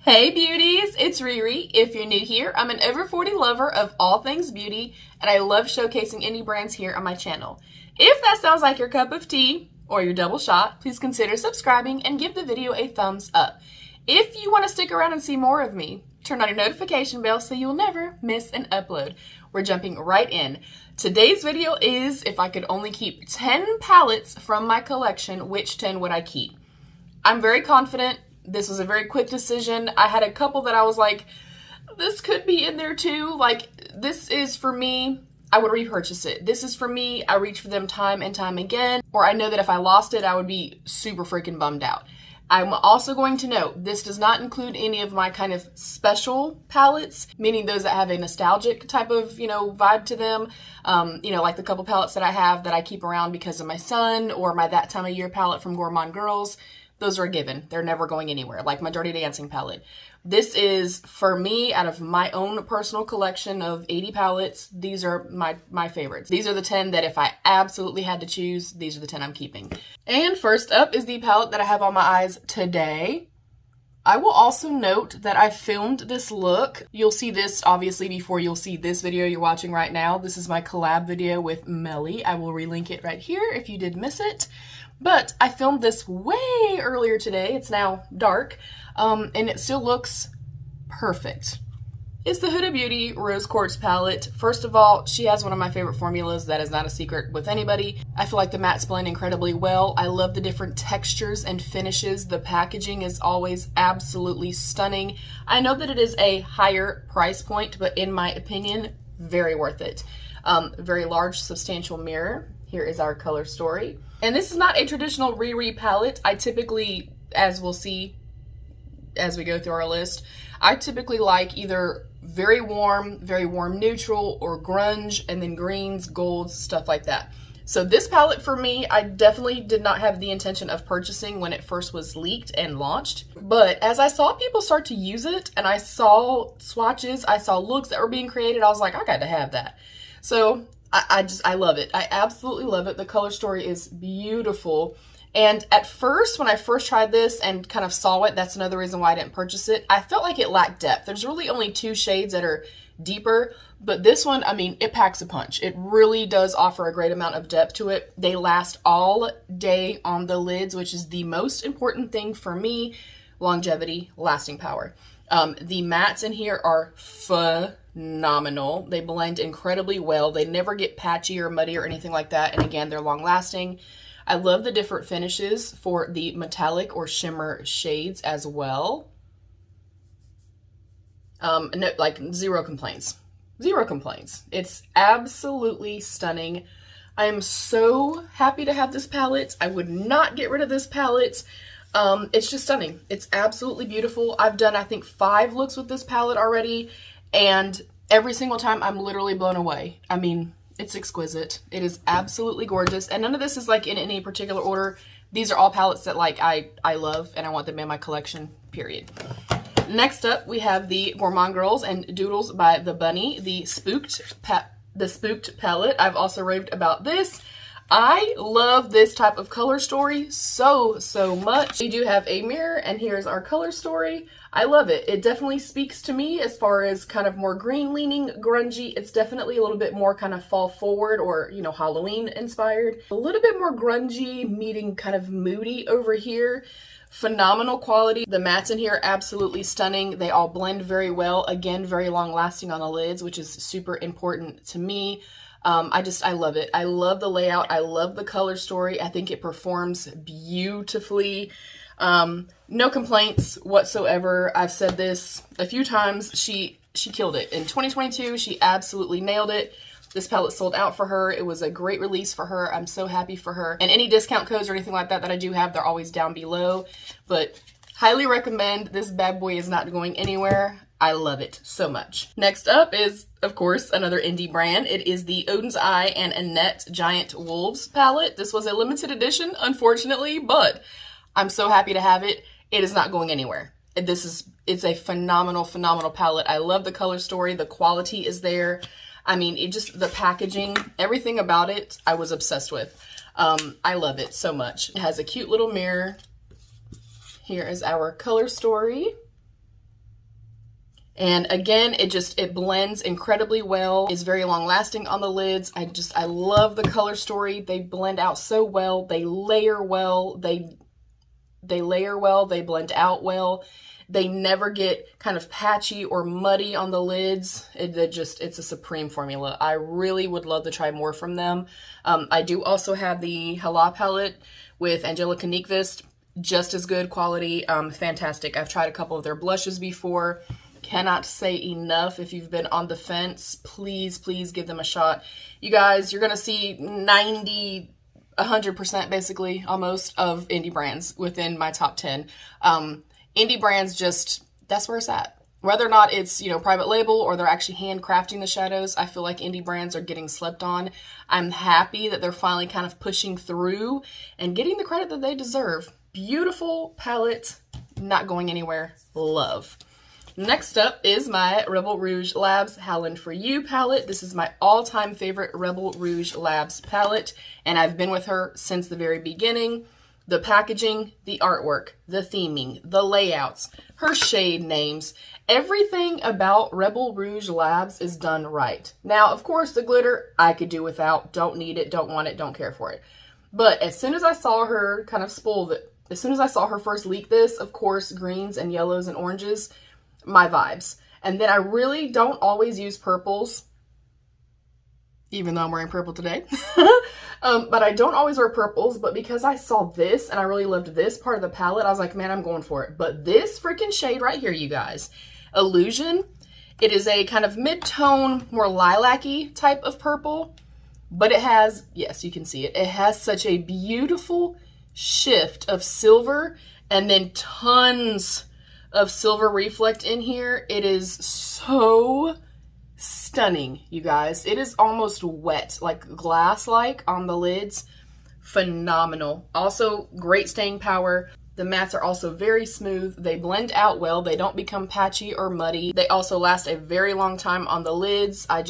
Hey beauties, it's Riri. If you're new here, I'm an over 40 lover of all things beauty, and I love showcasing indie brands here on my channel. If that sounds like your cup of tea or your double shot, please consider subscribing and give the video a thumbs up. If you want to stick around and see more of me, turn on your notification bell so you'll never miss an upload. We're jumping right in. Today's video is if I could only keep 10 palettes from my collection, which 10 would I keep? I'm very confident. This was a very quick decision. I had a couple that I was like, this could be in there too. Like, this is for me, I would repurchase it. This is for me, I reach for them time and time again. Or I know that if I lost it, I would be super freaking bummed out. I'm also going to note, this does not include any of my kind of special palettes, meaning those that have a nostalgic type of, vibe to them. Like the couple palettes that I have that I keep around because of my son, or my That Time of Year palette from Gourmande Girls. Those are a given. They're never going anywhere, like my Dirty Dancing palette. This is, for me, out of my own personal collection of 80 palettes, these are my favorites. These are the 10 that if I absolutely had to choose, these are the 10 I'm keeping. And first up is the palette that I have on my eyes today. I will also note that I filmed this look. You'll see this, obviously, before you'll see this video you're watching right now. This is my collab video with Melly. I will relink it right here if you did miss it. But I filmed this way earlier today. It's now dark, and it still looks perfect. It's the Huda Beauty Rose Quartz palette. First of all, she has one of my favorite formulas. That is not a secret with anybody. I feel like the mattes blend incredibly well. I love the different textures and finishes. The packaging is always absolutely stunning. I know that it is a higher price point, but in my opinion, very worth it. Very large, substantial mirror. Here is our color story. And this is not a traditional Riri palette. I typically, as we'll see as we go through our list, I typically like either very warm neutral, or grunge, and then greens, golds, stuff like that. So this palette for me, I definitely did not have the intention of purchasing when it first was leaked and launched. But as I saw people start to use it, and I saw swatches, I saw looks that were being created, I was like, I got to have that. So I love it. I absolutely love it. The color story is beautiful. And at first, when I first tried this and kind of saw it, that's another reason why I didn't purchase it, I felt like it lacked depth. There's really only 2 shades that are deeper, but this one, I mean, it packs a punch. It really does offer a great amount of depth to it. They last all day on the lids, which is the most important thing for me. Longevity, lasting power. The mattes in here are phenomenal. They blend incredibly well. They never get patchy or muddy or anything like that. And again, they're long lasting. I love the different finishes for the metallic or shimmer shades as well. No, like zero complaints. Zero complaints. It's absolutely stunning. I am so happy to have this palette. I would not get rid of this palette. It's just stunning. It's absolutely beautiful. I've done, I think, 5 looks with this palette already, and every single time I'm literally blown away. I mean, it's exquisite. It is absolutely gorgeous, and none of this is like in any particular order. These are all palettes that like I love, and I want them in my collection, period. Next up, we have the Gourmande Girls and Doodles by the Bunny, the Spooked palette. I've also raved about this. I love this type of color story so much. We do have a mirror, and here's our color story. I love it. It definitely speaks to me as far as kind of more green leaning, grungy. It's definitely a little bit more kind of fall forward or, Halloween inspired. A little bit more grungy, meeting kind of moody over here. Phenomenal quality. The mattes in here, absolutely stunning. They all blend very well. Again, very long lasting on the lids, which is super important to me. I love it. I love the layout. I love the color story. I think it performs beautifully. No complaints whatsoever. I've said this a few times. She killed it. In 2022, she absolutely nailed it. This palette sold out for her. It was a great release for her. I'm so happy for her. And any discount codes or anything like that that I do have, they're always down below. But highly recommend. This bad boy is not going anywhere. I love it so much. Next up is, of course, another indie brand. It is the Odin's Eye and Annette Giant Wolves palette. This was a limited edition, unfortunately, but I'm so happy to have it. It is not going anywhere. It's a phenomenal palette. I love the color story. The quality is there. I mean, the packaging, everything about it, I was obsessed with. I love it so much. It has a cute little mirror. Here is our color story. And again, it blends incredibly well. It's very long lasting on the lids. I love the color story. They blend out so well. They layer well. They layer well. They blend out well. They never get kind of patchy or muddy on the lids. It's a supreme formula. I really would love to try more from them. I do also have the Hala palette with Angelica Nyqvist. Just as good quality. Fantastic. I've tried a couple of their blushes before. Cannot say enough. If you've been on the fence, please give them a shot. You guys, you're gonna see 100% basically almost of indie brands within my top 10. Indie brands, that's where it's at. Whether or not it's, you know, private label or they're actually handcrafting the shadows, I feel like indie brands are getting slept on. I'm happy that they're finally kind of pushing through and getting the credit that they deserve. Beautiful palette, not going anywhere. Love. Next up is my Rebel Rouge Labs Howlin' For You palette. This is my all-time favorite Rebel Rouge Labs palette, and I've been with her since the very beginning. The packaging, the artwork, the theming, the layouts, her shade names, everything about Rebel Rouge Labs is done right. Now, of course, the glitter I could do without. Don't need it, don't want it, don't care for it. But as soon as I saw her kind of as soon as I saw her first leak this, of course, greens and yellows and oranges, my vibes. And then I really don't always use purples, even though I'm wearing purple today. But I don't always wear purples, but because I saw this and I really loved this part of the palette, I was like, man, I'm going for it. But this freaking shade right here, you guys, Illusion, it is a kind of mid-tone, more lilac-y type of purple, but it has, yes, you can see it, it has such a beautiful shift of silver and then tons of silver reflect in here. It is so stunning, you guys. It is almost wet, like glass-like on the lids. Phenomenal. Also, great staying power. The mattes are also very smooth. They blend out well. They don't become patchy or muddy. They also last a very long time on the lids. I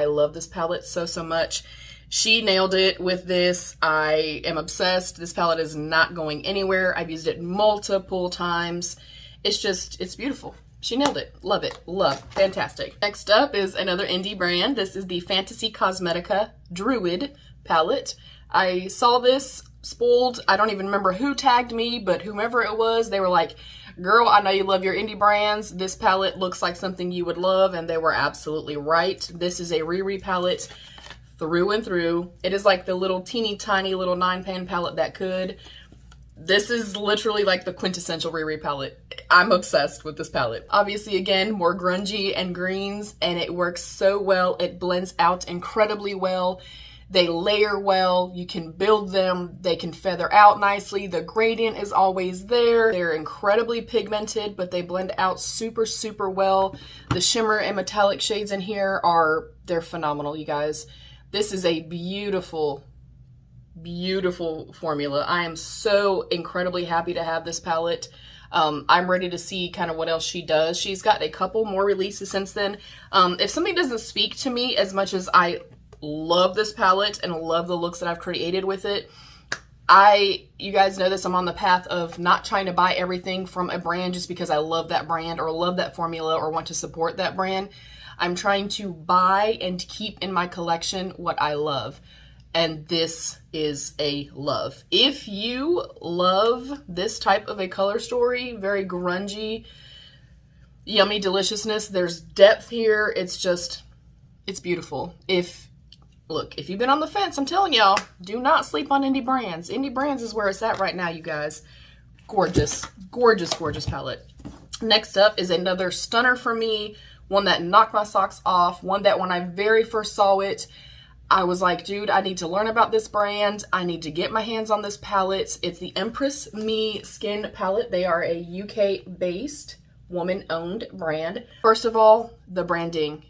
love this palette so much. She nailed it with this. I am obsessed. This palette is not going anywhere. I've used it multiple times. It's beautiful. She nailed it. Love it. Love. Fantastic. Next up is another indie brand. This is the Fantasy Cosmetica Druid palette. I saw this, spoiled. I don't even remember who tagged me, but whomever it was, they were like, girl, I know you love your indie brands. This palette looks like something you would love, and they were absolutely right. This is a Riri palette through and through. It is like the little teeny tiny little 9-pan palette that could. This is literally like the quintessential Riri palette. I'm obsessed with this palette. Obviously, again, more grungy and greens, and it works so well. It blends out incredibly well. They layer well. You can build them. They can feather out nicely. The gradient is always there. They're incredibly pigmented, but they blend out super well. The shimmer and metallic shades in here they're phenomenal, you guys. This is a beautiful formula. I am so incredibly happy to have this palette. I'm ready to see kind of what else she does. She's got a couple more releases since then. If something doesn't speak to me as much as I love this palette and love the looks that I've created with it, you guys know this, I'm on the path of not trying to buy everything from a brand just because I love that brand or love that formula or want to support that brand. I'm trying to buy and keep in my collection what I love. And this is a love. If you love this type of a color story, very grungy, yummy deliciousness, there's depth here. It's beautiful. If you've been on the fence, I'm telling y'all, do not sleep on indie brands. Indie brands is where it's at right now, you guys. Gorgeous palette. Next up is another stunner for me, one that knocked my socks off, one that when I very first saw it, I was like, dude, I need to learn about this brand. I need to get my hands on this palette. It's the Empress Me Skin Palette. They are a UK-based, woman-owned brand. First of all, the branding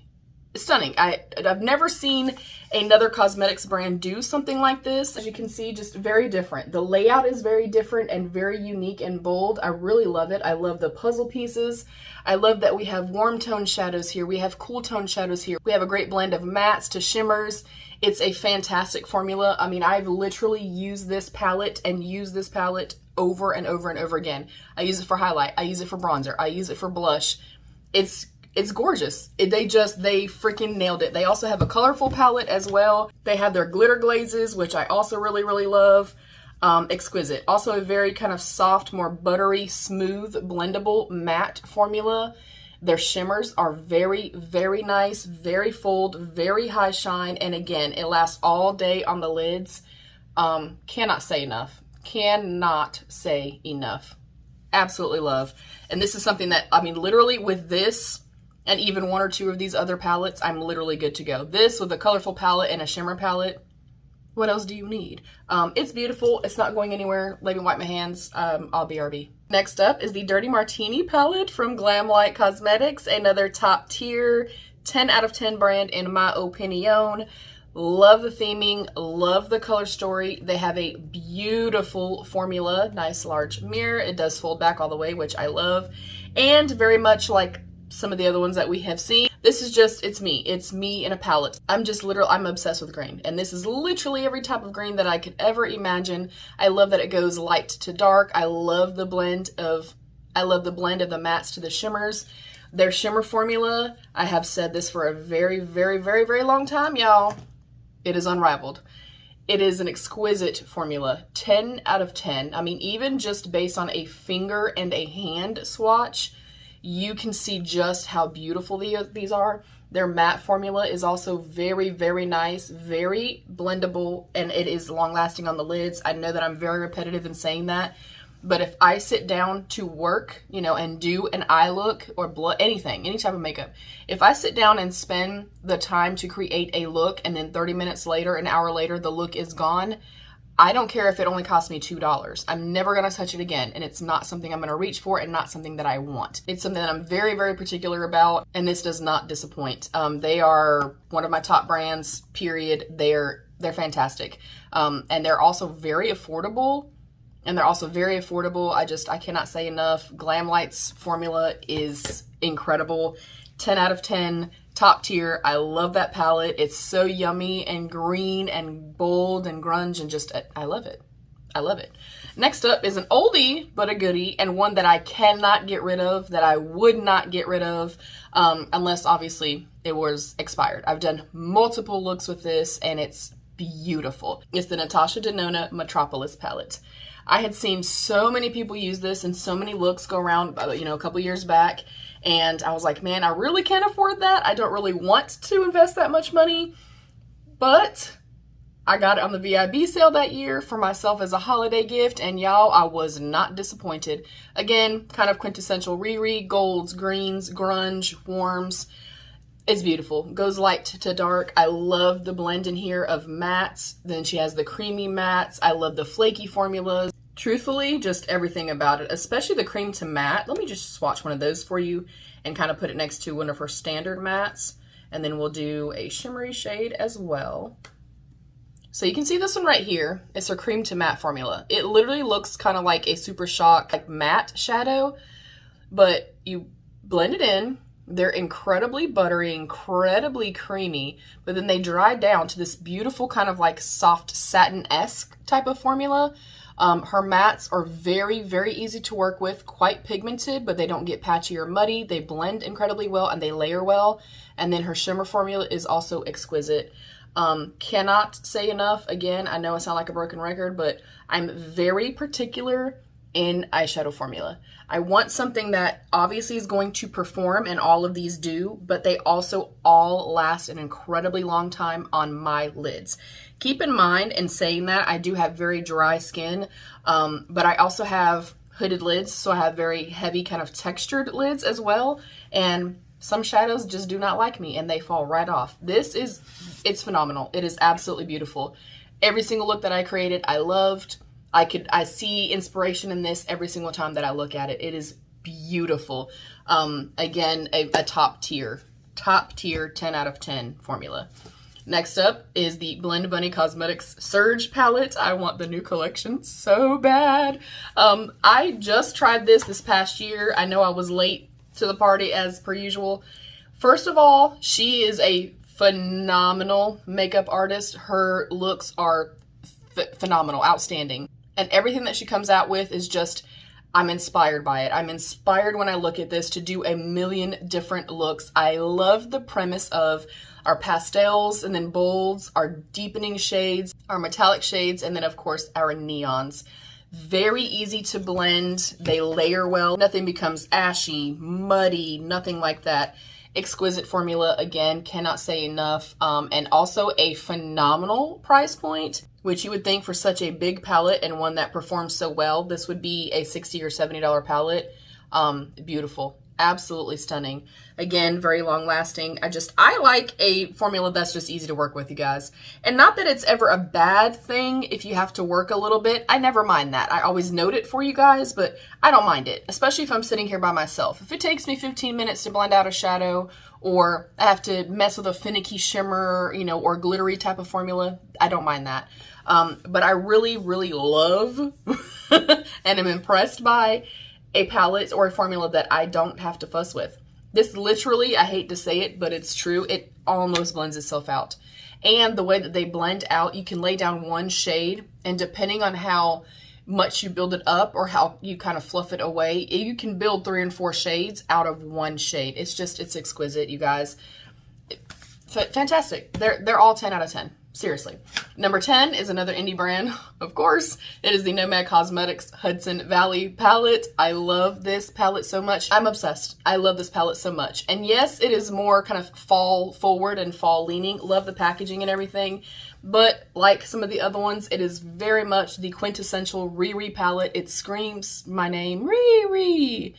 is stunning. I've never seen another cosmetics brand do something like this. As you can see, just very different. The layout is very different and very unique and bold. I really love it. I love the puzzle pieces. I love that we have warm tone shadows here. We have cool tone shadows here. We have a great blend of mattes to shimmers. It's a fantastic formula. I mean, I've literally used this palette over and over and over again. I use it for highlight. I use it for bronzer. I use it for blush. It's gorgeous. They freaking nailed it. They also have a colorful palette as well. They have their glitter glazes, which I also really, really love. Exquisite. Also a very kind of soft, more buttery, smooth, blendable matte formula. Their shimmers are very, very nice, very full, very high shine. And again, it lasts all day on the lids. Cannot say enough. Cannot say enough. Absolutely love. And this is something that, I mean, literally with this and even one or two of these other palettes, I'm literally good to go. This with a colorful palette and a shimmer palette, what else do you need? It's beautiful. It's not going anywhere. Let me wipe my hands. I'll BRB. Next up is the Dirty Martini palette from Glamlite Cosmetics. Another top tier, 10 out of 10 brand in my opinion. Love the theming. Love the color story. They have a beautiful formula. Nice large mirror. It does fold back all the way, which I love. And very much like some of the other ones that we have seen, this is just, it's me. It's me in a palette. I'm obsessed with green. And this is literally every type of green that I could ever imagine. I love that it goes light to dark. I love the blend of the mattes to the shimmers. Their shimmer formula, I have said this for a very, very, very, very long time, y'all. It is unrivaled. It is an exquisite formula. 10 out of 10. I mean, even just based on a finger and a hand swatch, you can see just how beautiful these are. Their matte formula is also very, very nice, very blendable, and it is long lasting on the lids. I know that I'm very repetitive in saying that, but if I sit down to work, you know, and do an eye look or blood, anything, any type of makeup, if I sit down and spend the time to create a look and then 30 minutes later, an hour later, the look is gone, I don't care if it only cost me $2. I'm never going to touch it again, and it's not something I'm going to reach for and not something that I want. It's something that I'm very, very particular about, and this does not disappoint. They are one of my top brands, period. They're fantastic. And they're also very affordable. I cannot say enough. Glamlite's formula is incredible. 10 out of 10. Top tier. I love that palette. It's so yummy and green and bold and grunge and just, I love it. I love it. Next up is an oldie but a goodie, and one that I cannot get rid of, that I would not get rid of unless obviously it was expired. I've done multiple looks with this and it's beautiful. It's the Natasha Denona Metropolis palette. I had seen so many people use this and so many looks go around, you know, a couple years back. And I was like, man, I really can't afford that. I don't really want to invest that much money. But I got it on the VIB sale that year for myself as a holiday gift. And y'all, I was not disappointed. Again, kind of quintessential Riri, golds, greens, grunge, warms. It's beautiful. Goes light to dark. I love the blend in here of mattes. Then she has the creamy mattes. I love the flaky formulas. Truthfully, just everything about it, especially the cream to matte. Let me just swatch one of those for you and kind of put it next to one of her standard mattes. And then we'll do a shimmery shade as well. So you can see this one right here. It's her cream to matte formula. It literally looks kind of like a Super Shock like matte shadow, but you blend it in. They're incredibly buttery, incredibly creamy, but then they dry down to this beautiful kind of like soft satin-esque type of formula. Her mattes are very, very easy to work with, quite pigmented, but they don't get patchy or muddy. They blend incredibly well and they layer well. And then her shimmer formula is also exquisite. Cannot say enough. Again, I know I sound like a broken record, but I'm very particular in eyeshadow formula. I want something that obviously is going to perform, and all of these do, but they also all last an incredibly long time on my lids. Keep in mind, in saying that, I do have very dry skin, but I also have hooded lids, so I have very heavy kind of textured lids as well, and some shadows just do not like me and they fall right off. It's phenomenal. It is absolutely beautiful. Every single look that I created, I loved. I see inspiration in this every single time that I look at it. It is beautiful. Again, a top tier 10 out of 10 formula. Next up is the Blend Bunny Cosmetics Surge palette. I want the new collection so bad. I just tried this past year. I know I was late to the party as per usual. First of all, she is a phenomenal makeup artist. Her looks are phenomenal, outstanding. And everything that she comes out with is just I'm inspired by it. I'm inspired when I look at this to do a million different looks. I love the premise of our pastels and then bolds, our deepening shades, our metallic shades, and then of course our neons. Very easy to blend. They layer well. Nothing becomes ashy, muddy, nothing like that. Exquisite formula, again, cannot say enough. And also a phenomenal price point, which you would think for such a big palette and one that performs so well, this would be a $60 or $70 palette. Beautiful. Absolutely stunning. Again, very long lasting. I like a formula that's just easy to work with, you guys. And not that it's ever a bad thing if you have to work a little bit. I never mind that. I always note it for you guys, but I don't mind it, especially if I'm sitting here by myself. If it takes me 15 minutes to blend out a shadow, or I have to mess with a finicky shimmer, you know, or glittery type of formula, I don't mind that. But I really, really love and am impressed by a palette or a formula that I don't have to fuss with. This literally, I hate to say it, but it's true, it almost blends itself out. And the way that they blend out, you can lay down one shade, and depending on how much you build it up or how you kind of fluff it away, you can build 3 and 4 shades out of one shade. It's exquisite, you guys. Fantastic. They're all 10 out of 10. Seriously. Number 10 is another indie brand, of course. It is the Nomad Cosmetics Hudson Valley palette. I love this palette so much. I'm obsessed. I love this palette so much. And yes, it is more kind of fall forward and fall leaning. Love the packaging and everything. But like some of the other ones, it is very much the quintessential Riri palette. It screams my name, Riri.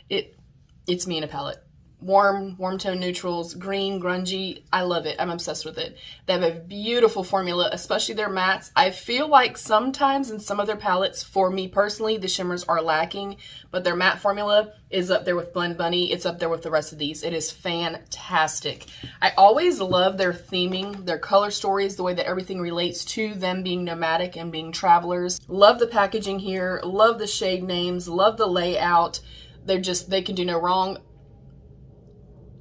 It's me in a palette. Warm tone neutrals, green, grungy. I love it. I'm obsessed with it. They have a beautiful formula, especially their mattes. I feel like sometimes in some of their palettes, for me personally, the shimmers are lacking, but their matte formula is up there with Blend Bunny. It's up there with the rest of these. It is fantastic. I always love their theming, their color stories, the way that everything relates to them being nomadic and being travelers. Love the packaging here. Love the shade names. Love the layout. They can do no wrong.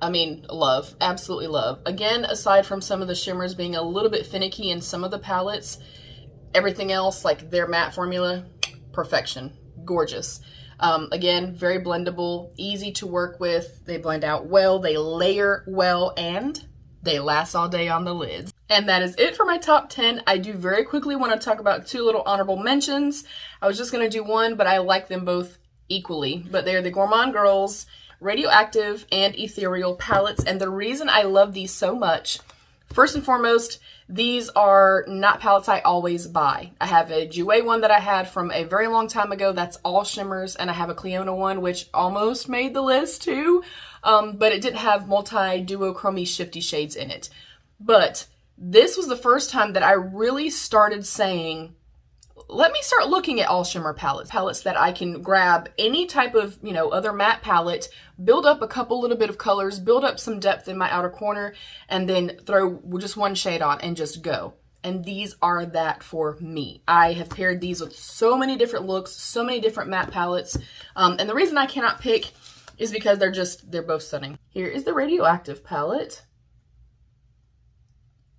I mean, love, absolutely love. Again, aside from some of the shimmers being a little bit finicky in some of the palettes, everything else, like their matte formula, perfection, gorgeous. Again, very blendable, easy to work with. They blend out well, they layer well, and they last all day on the lids. And that is it for my top 10. I do very quickly want to talk about 2 little honorable mentions. I was just going to do one, but I like them both equally. But they're the Gourmande Girls Radioactive and Ethereal palettes, and the reason I love these so much, first and foremost, these are not palettes I always buy. I have a JOUER one that I had from a very long time ago that's all shimmers, and I have a Cleona one which almost made the list too, but it didn't have multi-duochrome shifty shades in it. But this was the first time that I really started saying, let me start looking at all shimmer palettes that I can grab any type of, you know, other matte palette, build up a little bit of colors, build up some depth in my outer corner, and then throw just one shade on and just go. And these are that for me. I have paired these with so many different looks, so many different matte palettes. And the reason I cannot pick is because they're both stunning. Here is the Radioactive palette.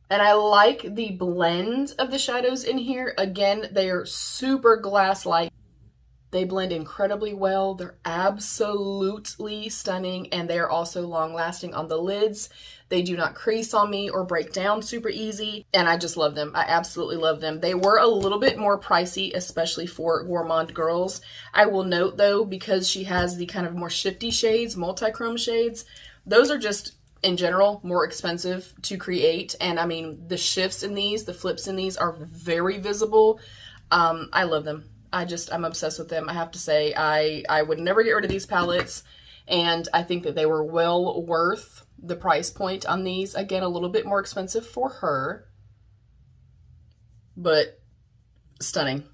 And I like the blend of the shadows in here. Again, they are super glass-like. They blend incredibly well. They're absolutely stunning, and they are also long-lasting on the lids. They do not crease on me or break down super easy, and I just love them. I absolutely love them. They were a little bit more pricey, especially for Gourmande Girls. I will note, though, because she has the kind of more shifty shades, multi-chrome shades, those are just, in general, more expensive to create. And I mean, the shifts in these, the flips in these are very visible. I love them. I'm obsessed with them. I have to say, I would never get rid of these palettes, and I think that they were well worth the price point on these. Again, a little bit more expensive for her, but stunning.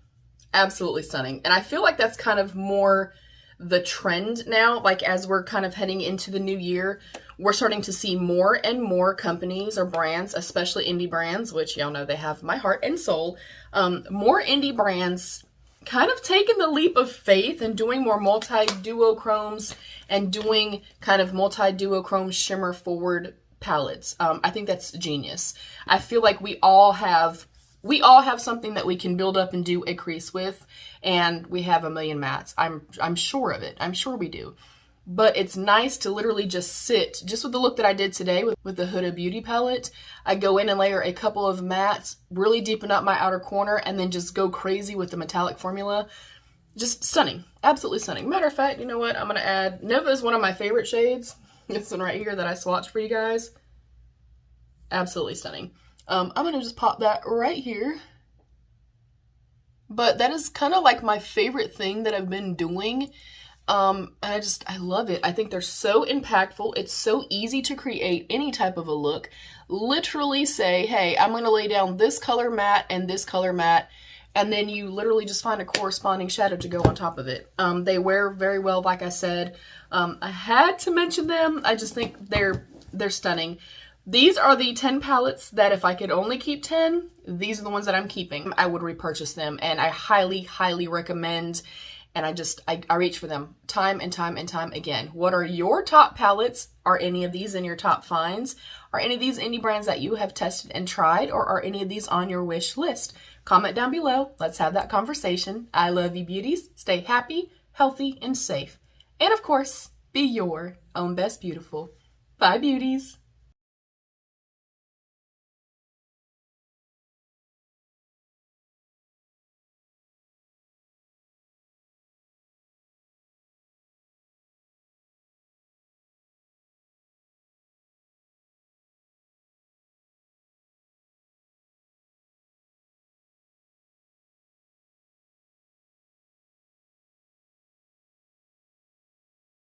Absolutely stunning. And I feel like that's kind of more the trend now. Like, as we're kind of heading into the new year, we're starting to see more and more companies or brands, especially indie brands, which y'all know they have my heart and soul, more indie brands kind of taking the leap of faith and doing more multi-duochromes and doing kind of multi-duochrome shimmer forward palettes. I think that's genius. I feel like we all have we all have something that we can build up and do a crease with, and we have a million mats. I'm sure of it. I'm sure we do. But it's nice to literally just sit, just with the look that I did today with the Huda Beauty palette. I go in and layer a couple of mattes, really deepen up my outer corner, and then just go crazy with the metallic formula. Just stunning. Absolutely stunning. Matter of fact, you know what? I'm going to add, Nova is one of my favorite shades. This one right here that I swatched for you guys. Absolutely stunning. I'm going to just pop that right here. But that is kind of like my favorite thing that I've been doing. I love it. I think they're so impactful. It's so easy to create any type of a look. Literally say, hey, I'm going to lay down this color matte and this color matte, and then you literally just find a corresponding shadow to go on top of it. They wear very well, like I said. I had to mention them. I just think they're stunning. These are the 10 palettes that if I could only keep 10, these are the ones that I'm keeping. I would repurchase them, and I highly, highly recommend. And I reach for them time and time and time again. What are your top palettes? Are any of these in your top finds? Are any of these indie brands that you have tested and tried? Or are any of these on your wish list? Comment down below. Let's have that conversation. I love you, beauties. Stay happy, healthy, and safe. And of course, be your own best beautiful. Bye, beauties.